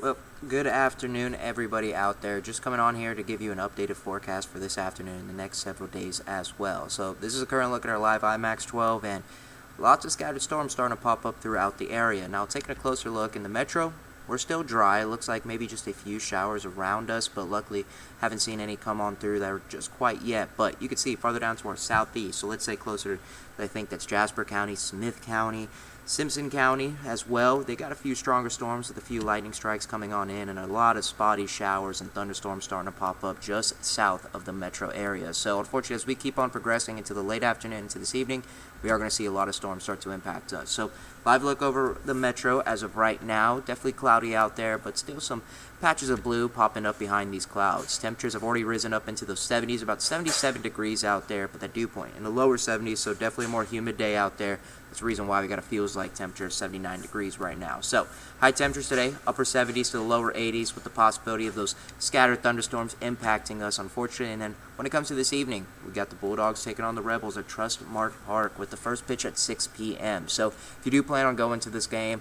Well, good afternoon, everybody out there. Just coming on here to give you an updated forecast for this afternoon and the next several days as well. So this is a current look at our live IMAX 12, and lots of scattered storms starting to pop up throughout the area. Now, taking a closer look in the metro, we're still dry. It looks like maybe just a few showers around us, but luckily haven't seen any come on through that are just quite yet. But you can see farther down to our southeast, so let's say closer to, I think that's Jasper County, Smith County, Simpson County as well. They got a few stronger storms with a few lightning strikes coming on in and a lot of spotty showers and thunderstorms starting to pop up just south of the metro area. So unfortunately, as we keep on progressing into the late afternoon into this evening, we are going to see a lot of storms start to impact us. So live look over the metro as of right now. Definitely cloudy out there, but still some patches of blue popping up behind these clouds. Temperatures have already risen up into those 70s, about 77 degrees out there, but that dew point in the lower 70s, so definitely a more humid day out there. That's the reason why we got a feels like temperature of 79 degrees right now. So high temperatures today, upper 70s to the lower 80s, with the possibility of those scattered thunderstorms impacting us, unfortunately. And then when it comes to this evening, we got the Bulldogs taking on the Rebels at Trustmark Park with the first pitch at 6 p.m. So if you do plan on going to this game,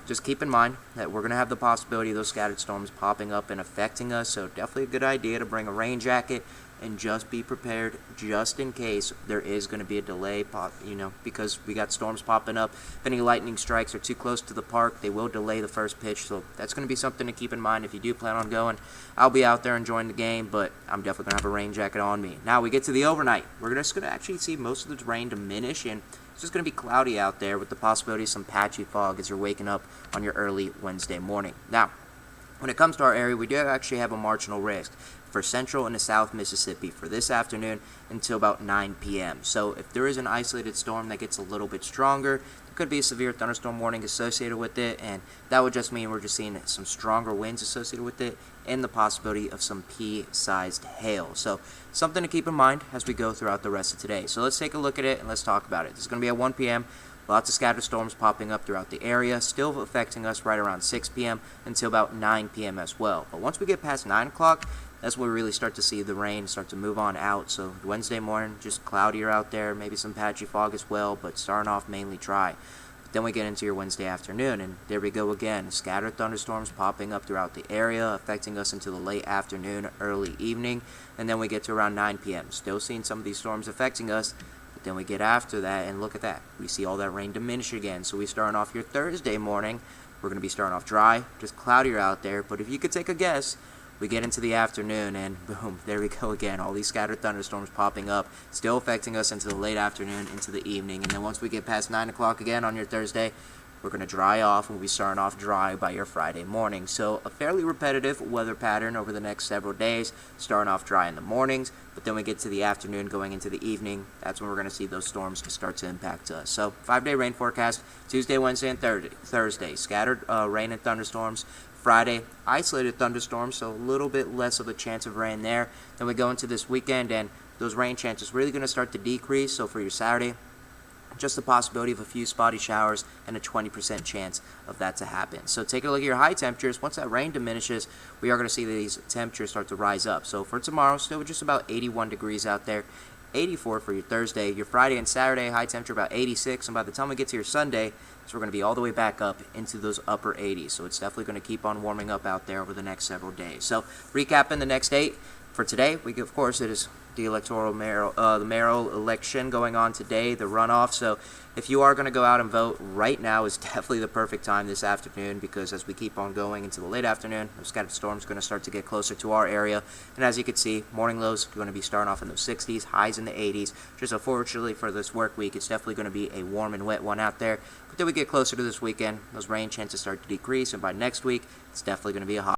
just keep in mind that we're going to have the possibility of those scattered storms popping up and affecting us. So definitely a good idea to bring a rain jacket and just be prepared just in case there is going to be a delay, because we got storms popping up. If any lightning strikes are too close to the park, they will delay the first pitch. So that's going to be something to keep in mind if you do plan on going. I'll be out there enjoying the game, but I'm definitely going to have a rain jacket on me. Now we get to the overnight. We're just going to actually see most of the rain diminish, and it's just going to be cloudy out there with the possibility of some patchy fog as you're waking up on your early Wednesday morning. Now, when it comes to our area, we do actually have a marginal risk for central and the south Mississippi for this afternoon until about 9 p.m. So if there is an isolated storm that gets a little bit stronger, there could be a severe thunderstorm warning associated with it, and that would just mean we're just seeing some stronger winds associated with it and the possibility of some pea-sized hail. So something to keep in mind as we go throughout the rest of today. So let's take a look at it and let's talk about it. This is going to be at 1 p.m. Lots of scattered storms popping up throughout the area, still affecting us right around 6 p.m. until about 9 p.m. as well. But once we get past 9 o'clock, that's when we really start to see the rain start to move on out. So Wednesday morning, just cloudier out there, maybe some patchy fog as well, but starting off mainly dry. But then we get into your Wednesday afternoon, and there we go again. Scattered thunderstorms popping up throughout the area, affecting us into the late afternoon, early evening, and then we get to around 9 p.m. Still seeing some of these storms affecting us. But then we get after that, and look at that. We see all that rain diminish again. So we starting off your Thursday morning. We're going to be starting off dry, just cloudier out there. But if you could take a guess, we get into the afternoon, and boom, there we go again. All these scattered thunderstorms popping up, still affecting us into the late afternoon, into the evening. And then once we get past 9 o'clock again on your Thursday, we're going to dry off, and we'll be starting off dry by your Friday morning. So a fairly repetitive weather pattern over the next several days, starting off dry in the mornings, but then we get to the afternoon going into the evening. That's when we're going to see those storms start to impact us. So 5-day rain forecast, Tuesday, Wednesday, and Thursday. Scattered rain and thunderstorms. Friday, isolated thunderstorms, so a little bit less of a chance of rain there. Then we go into this weekend, and those rain chances really going to start to decrease. So for your Saturday, just the possibility of a few spotty showers and a 20% chance of that to happen. So take a look at your high temperatures. Once that rain diminishes, we are going to see these temperatures start to rise up. So for tomorrow, still just about 81 degrees out there. 84 for your Thursday. Your Friday and Saturday, high temperature about 86. And by the time we get to your Sunday, so we're going to be all the way back up into those upper 80s. So it's definitely going to keep on warming up out there over the next several days. So recapping the next date for today, of course, it is the mayoral election going on today, the runoff. So if you are going to go out and vote, right now is definitely the perfect time this afternoon, because as we keep on going into the late afternoon, those scattered storms are going to start to get closer to our area. And as you can see, morning lows are going to be starting off in those 60s, highs in the 80s. Just unfortunately for this work week, it's definitely going to be a warm and wet one out there. But then we get closer to this weekend, those rain chances start to decrease, and by next week, it's definitely going to be a hot